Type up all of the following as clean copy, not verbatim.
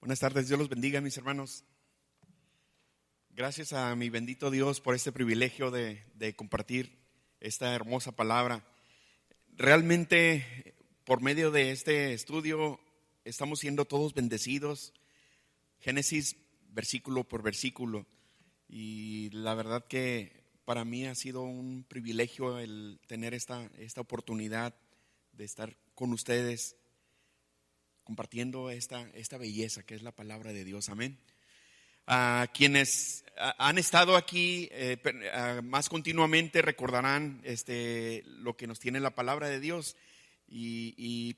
Buenas tardes, Dios los bendiga, mis hermanos. Gracias a mi bendito Dios por este privilegio de compartir esta hermosa palabra. Realmente, por medio de este estudio, estamos siendo todos bendecidos, Génesis versículo por versículo. Y la verdad que para mí ha sido un privilegio el tener esta oportunidad de estar con ustedes compartiendo esta belleza que es la palabra de Dios. Amén. Quienes han estado aquí más continuamente recordarán lo que nos tiene la palabra de Dios.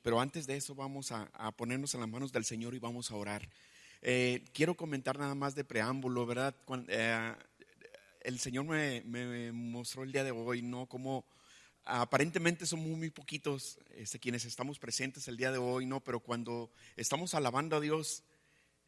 Pero antes de eso vamos a ponernos en las manos del Señor y vamos a orar. Quiero comentar nada más de preámbulo, ¿verdad? El Señor me mostró el día de hoy, ¿no? Como aparentemente somos muy poquitos quienes estamos presentes el día de hoy, ¿no? Pero cuando estamos alabando a Dios,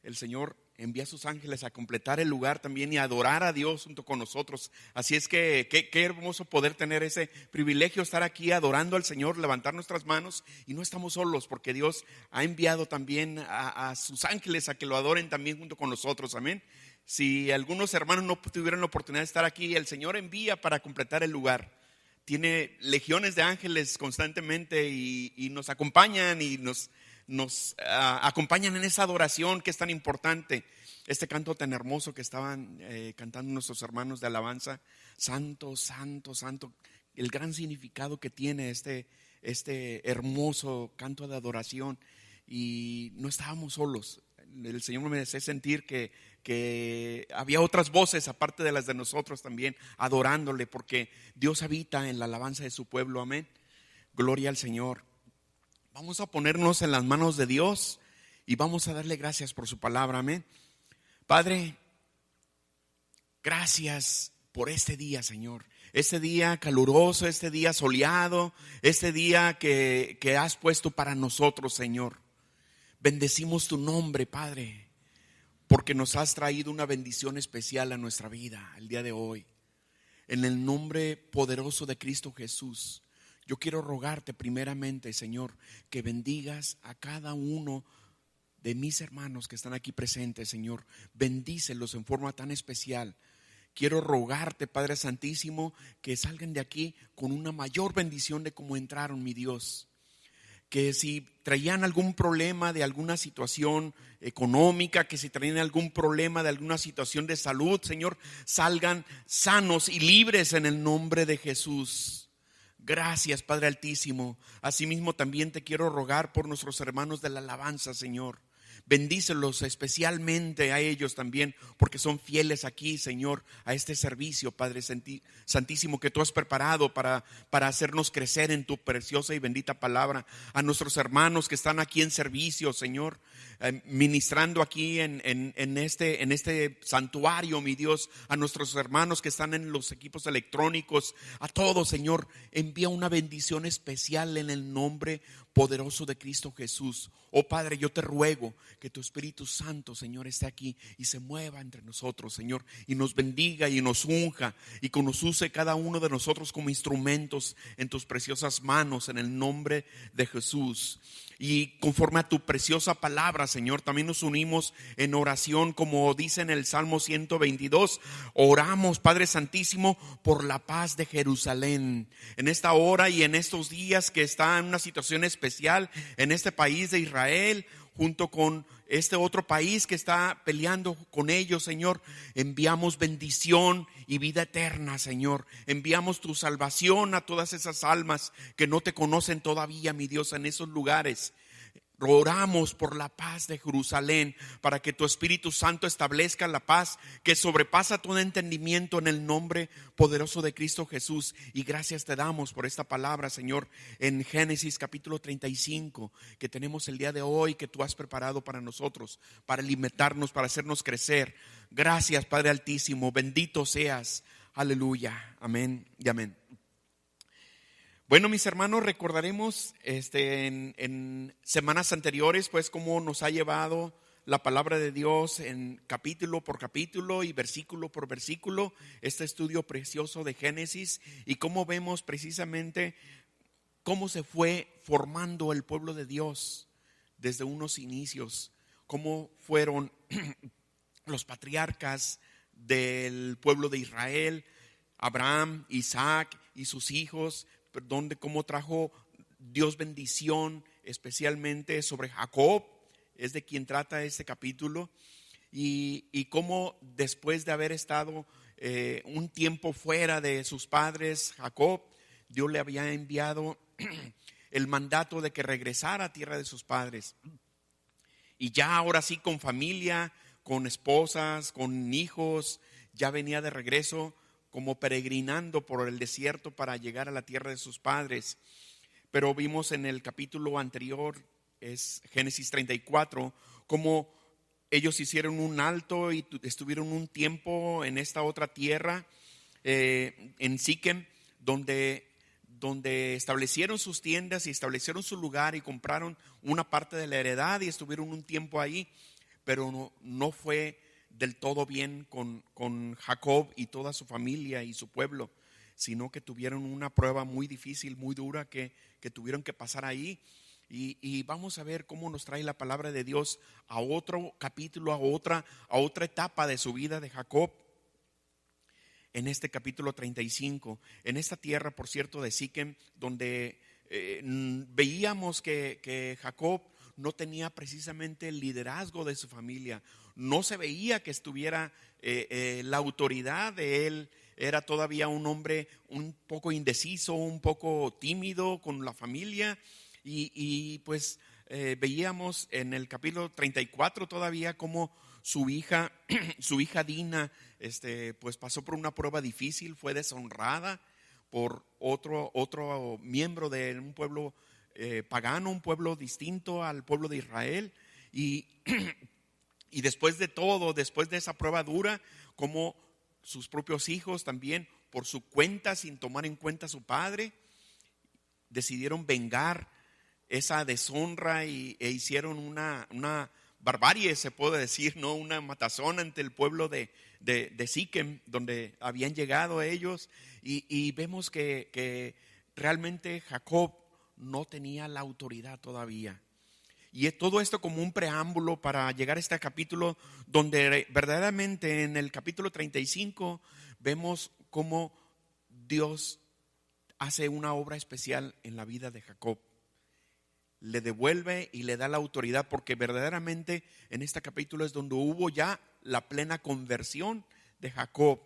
el Señor envía a sus ángeles a completar el lugar también y a adorar a Dios junto con nosotros. Así es que qué hermoso poder tener ese privilegio, estar aquí adorando al Señor, levantar nuestras manos, y no estamos solos porque Dios ha enviado también a sus ángeles a que lo adoren también junto con nosotros. Amén. Si algunos hermanos no tuvieron la oportunidad de estar aquí, el Señor envía para completar el lugar. Tiene legiones de ángeles constantemente y nos acompañan y nos acompañan en esa adoración que es tan importante. Este canto tan hermoso que estaban cantando nuestros hermanos de alabanza, santo, santo, santo, el gran significado que tiene este hermoso canto de adoración. Y no estábamos solos. El Señor me hace sentir que había otras voces aparte de las de nosotros también adorándole, porque Dios habita en la alabanza de su pueblo. Amén. Gloria al Señor. Vamos a ponernos en las manos de Dios y vamos a darle gracias por su palabra. Amén. Padre, gracias por este día, Señor. Este día caluroso, este día soleado, este día que has puesto para nosotros, Señor. Bendecimos tu nombre, Padre, porque nos has traído una bendición especial a nuestra vida el día de hoy. En el nombre poderoso de Cristo Jesús, yo quiero rogarte primeramente, Señor, que bendigas a cada uno de mis hermanos que están aquí presentes, Señor. Bendícelos en forma tan especial. Quiero rogarte, Padre Santísimo, que salgan de aquí con una mayor bendición de cómo entraron, mi Dios. Que si traían algún problema de alguna situación económica, que si traían algún problema de alguna situación de salud, Señor, salgan sanos y libres en el nombre de Jesús. Gracias, Padre Altísimo. Asimismo también te quiero rogar por nuestros hermanos de la alabanza, Señor. Bendícelos especialmente a ellos también, porque son fieles aquí, Señor, a este servicio, Padre Santísimo, que tú has preparado para hacernos crecer en tu preciosa y bendita palabra. A nuestros hermanos que están aquí en servicio, Señor, ministrando aquí en este santuario, mi Dios. A nuestros hermanos que están en los equipos electrónicos, a todos, Señor, envía una bendición especial en el nombre poderoso de Cristo Jesús. Oh Padre, yo te ruego que tu Espíritu Santo, Señor, esté aquí y se mueva entre nosotros, Señor, y nos bendiga y nos unja y que nos use cada uno de nosotros como instrumentos en tus preciosas manos, en el nombre de Jesús. Y conforme a tu preciosa palabra, Señor, también nos unimos en oración, como dice en el Salmo 122. Oramos, Padre Santísimo, por la paz de Jerusalén. En esta hora y en estos días que está en una situación especial en este país de Israel, junto con este otro país que está peleando con ellos, Señor, enviamos bendición y vida eterna, Señor. Enviamos tu salvación a todas esas almas que no te conocen todavía, mi Dios, en esos lugares. Oramos por la paz de Jerusalén, para que tu Espíritu Santo establezca la paz que sobrepasa todo entendimiento, en el nombre poderoso de Cristo Jesús. Y gracias te damos por esta palabra, Señor, en Génesis capítulo 35, que tenemos el día de hoy, que tú has preparado para nosotros, para alimentarnos, para hacernos crecer. Gracias, Padre Altísimo, bendito seas. Aleluya, amén y amén. Bueno, mis hermanos, recordaremos en semanas anteriores, pues, cómo nos ha llevado la palabra de Dios en capítulo por capítulo y versículo por versículo, este estudio precioso de Génesis, y cómo vemos precisamente cómo se fue formando el pueblo de Dios desde unos inicios, cómo fueron los patriarcas del pueblo de Israel, Abraham, Isaac y sus hijos, cómo trajo Dios bendición especialmente sobre Jacob, es de quien trata este capítulo, y cómo después de haber estado un tiempo fuera de sus padres, Jacob, Dios le había enviado el mandato de que regresara a tierra de sus padres. Y ya ahora sí, con familia, con esposas, con hijos, ya venía de regreso como peregrinando por el desierto para llegar a la tierra de sus padres. Pero vimos en el capítulo anterior, es Génesis 34, cómo ellos hicieron un alto y estuvieron un tiempo en esta otra tierra, en Siquem, donde establecieron sus tiendas y establecieron su lugar y compraron una parte de la heredad y estuvieron un tiempo ahí, pero no fue del todo bien con Jacob y toda su familia y su pueblo, sino que tuvieron una prueba muy difícil, muy dura que tuvieron que pasar ahí. Y vamos a ver cómo nos trae la palabra de Dios a otro capítulo, a otra etapa de su vida de Jacob. En este capítulo 35, en esta tierra, por cierto, de Siquem, donde veíamos que Jacob no tenía precisamente el liderazgo de su familia, no se veía que estuviera la autoridad de él, era todavía un hombre un poco indeciso, un poco tímido con la familia, y pues veíamos en el capítulo 34 todavía como su hija Dina, pues pasó por una prueba difícil, fue deshonrada por otro miembro de un pueblo pagano, un pueblo distinto al pueblo de Israel, y después de todo, después de esa prueba dura, como sus propios hijos también por su cuenta, sin tomar en cuenta a su padre, decidieron vengar esa deshonra e hicieron una barbarie, se puede decir, ¿no? Una matazón ante el pueblo de Siquem, donde habían llegado ellos, y vemos que realmente Jacob no tenía la autoridad todavía. Y todo esto como un preámbulo para llegar a este capítulo, donde verdaderamente en el capítulo 35 vemos cómo Dios hace una obra especial en la vida de Jacob. Le devuelve y le da la autoridad, porque verdaderamente en este capítulo es donde hubo ya la plena conversión de Jacob,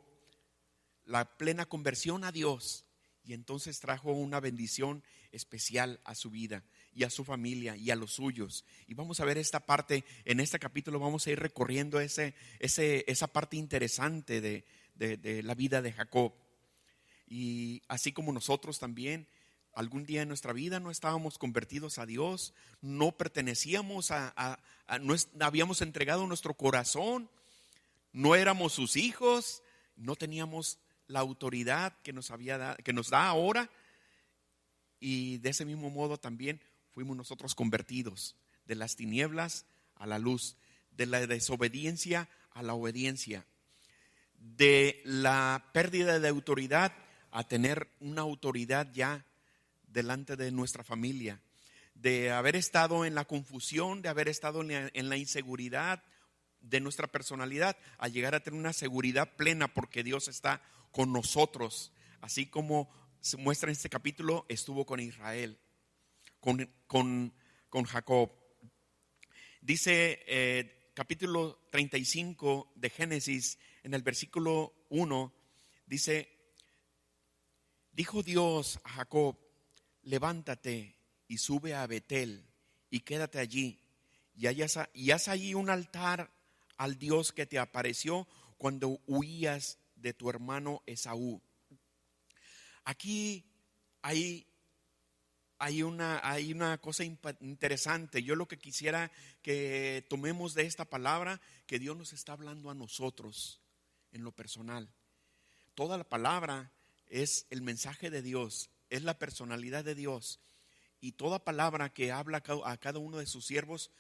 la plena conversión a Dios, y entonces trajo una bendición especial a su vida y a su familia y a los suyos. Y vamos a ver esta parte, en este capítulo vamos a ir recorriendo esa parte interesante de la vida de Jacob. Y así como nosotros también, algún día en nuestra vida no estábamos convertidos a Dios, no pertenecíamos no habíamos entregado nuestro corazón, no éramos sus hijos, no teníamos la autoridad que nos da ahora, y de ese mismo modo también fuimos nosotros convertidos de las tinieblas a la luz, de la desobediencia a la obediencia, de la pérdida de autoridad a tener una autoridad ya delante de nuestra familia, de haber estado en la confusión, de haber estado en la inseguridad de nuestra personalidad, a llegar a tener una seguridad plena porque Dios está con nosotros, así como se muestra en este capítulo, estuvo con Israel, con Jacob. Dice capítulo 35 de Génesis, en el versículo 1, dice: dijo Dios a Jacob, levántate y sube a Betel y quédate allí, y haz allí un altar al Dios que te apareció cuando huías de tu hermano Esaú. Aquí hay una cosa interesante. Yo lo que quisiera que tomemos de esta palabra, que Dios nos está hablando a nosotros en lo personal. Toda la palabra es el mensaje de Dios, es la personalidad de Dios, y toda palabra que habla a cada uno de sus siervos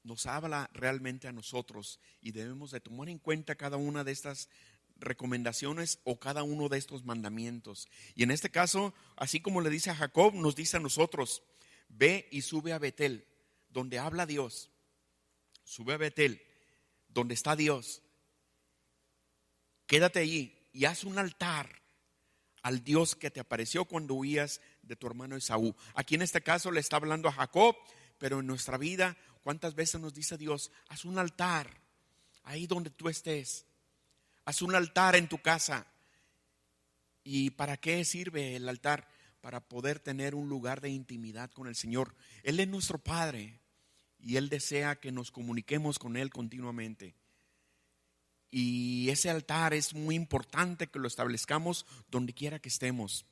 nos habla realmente a nosotros, y debemos de tomar en cuenta cada una de estas recomendaciones o cada uno de estos mandamientos. Y en este caso, así como le dice a Jacob, nos dice a nosotros: ve y sube a Betel, donde habla Dios. sube a Betel, donde está Dios. Quédate allí y haz un altar al Dios que te apareció cuando huías de tu hermano Esaú. Aquí en este caso le está hablando a Jacob, pero en nuestra vida, ¿cuántas veces nos dice Dios? Haz un altar ahí donde tú estés. Haz un altar en tu casa. ¿Y para qué sirve el altar? Para poder tener un lugar de intimidad con el Señor. Él es nuestro Padre y Él desea que nos comuniquemos con Él continuamente. Y ese altar es muy importante que lo establezcamos donde quiera que estemos.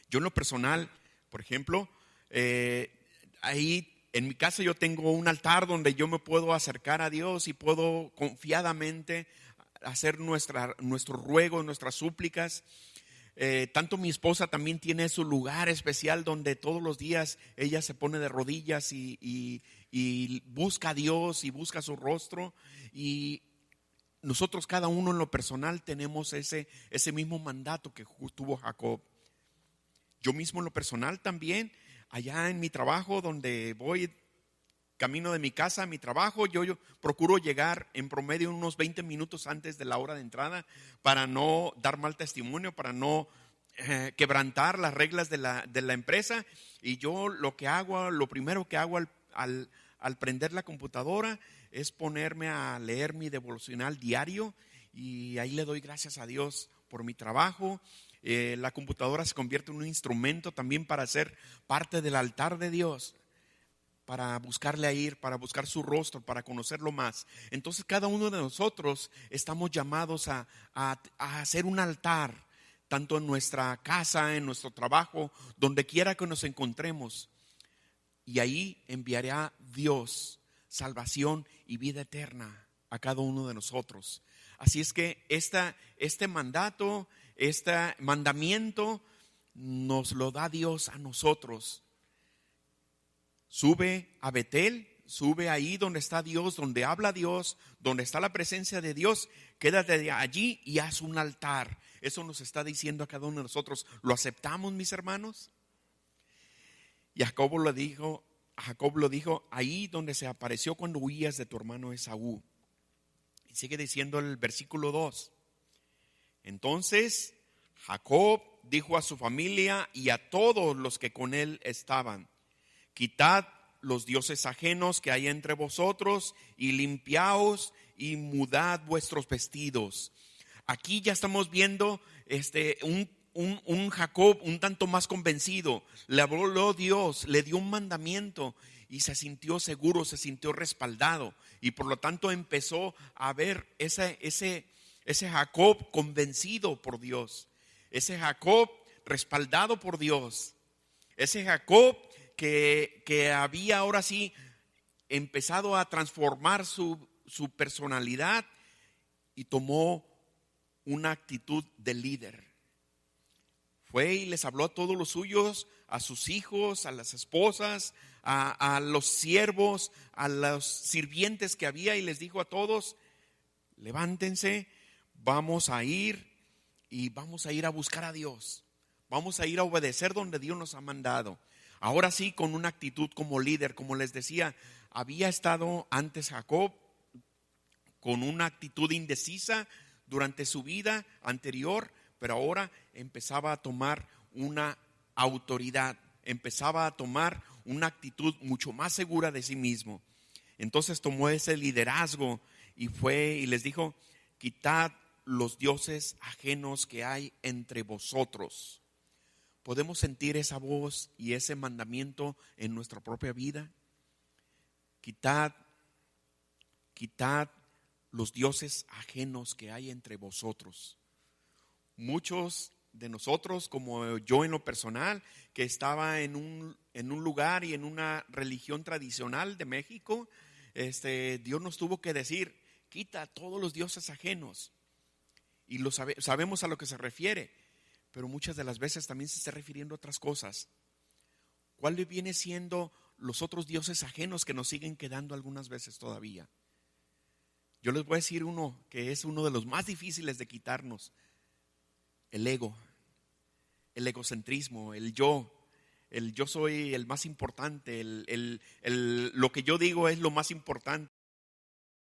Yo en lo personal, por ejemplo, ahí en mi casa yo tengo un altar donde yo me puedo acercar a Dios y puedo confiadamente hacer nuestro ruego, nuestras súplicas. Tanto mi esposa también tiene su lugar especial donde todos los días ella se pone de rodillas y busca a Dios y busca su rostro. Y nosotros cada uno en lo personal tenemos ese mismo mandato que tuvo Jacob. Yo mismo en lo personal también, allá en mi trabajo donde voy camino de mi casa a mi trabajo, yo procuro llegar en promedio unos 20 minutos antes de la hora de entrada para no dar mal testimonio, para no quebrantar las reglas de la empresa. Y yo lo primero que hago al prender la computadora es ponerme a leer mi devocional diario y ahí le doy gracias a Dios por mi trabajo. La computadora se convierte en un instrumento también para ser parte del altar de Dios, para buscarle a ir, para buscar su rostro, para conocerlo más. Entonces cada uno de nosotros estamos llamados a hacer un altar, tanto en nuestra casa, en nuestro trabajo, donde quiera que nos encontremos. Y ahí enviará Dios salvación y vida eterna a cada uno de nosotros. Así es que este mandato, este mandamiento nos lo da Dios a nosotros. Sube a Betel, sube ahí donde está Dios, donde habla Dios, donde está la presencia de Dios. Quédate allí y haz un altar. Eso nos está diciendo a cada uno de nosotros. ¿Lo aceptamos, mis hermanos? Y Jacob lo dijo ahí donde se apareció cuando huías de tu hermano Esaú. Y sigue diciendo el versículo 2. Entonces Jacob dijo a su familia y a todos los que con él estaban: quitad los dioses ajenos que hay entre vosotros y limpiaos y mudad vuestros vestidos. Aquí ya estamos viendo un Jacob un tanto más convencido. Le habló Dios, le dio un mandamiento y se sintió seguro, se sintió respaldado. Y por lo tanto empezó a ver ese Jacob convencido por Dios, ese Jacob respaldado por Dios, ese Jacob que había ahora sí empezado a transformar su personalidad y tomó una actitud de líder. Fue y les habló a todos los suyos, a sus hijos, a las esposas, a los siervos, a los sirvientes que había, y les dijo a todos: levántense, vamos a ir a buscar a Dios. Vamos a ir a obedecer donde Dios nos ha mandado. Ahora sí, con una actitud como líder. Como les decía, había estado antes Jacob con una actitud indecisa durante su vida anterior, pero ahora empezaba a tomar una autoridad, empezaba a tomar una actitud mucho más segura de sí mismo. Entonces tomó ese liderazgo y fue y les dijo: quitad los dioses ajenos que hay entre vosotros. ¿Podemos sentir esa voz y ese mandamiento en nuestra propia vida? Quitad los dioses ajenos que hay entre vosotros. Muchos de nosotros, como yo en lo personal, que estaba en un lugar y en una religión tradicional de México, Dios nos tuvo que decir: quita todos los dioses ajenos. Y sabemos a lo que se refiere, pero muchas de las veces también se está refiriendo a otras cosas. ¿Cuál viene siendo los otros dioses ajenos que nos siguen quedando algunas veces todavía? Yo les voy a decir uno que es uno de los más difíciles de quitarnos: el ego, el egocentrismo, el yo soy el más importante, lo que yo digo es lo más importante.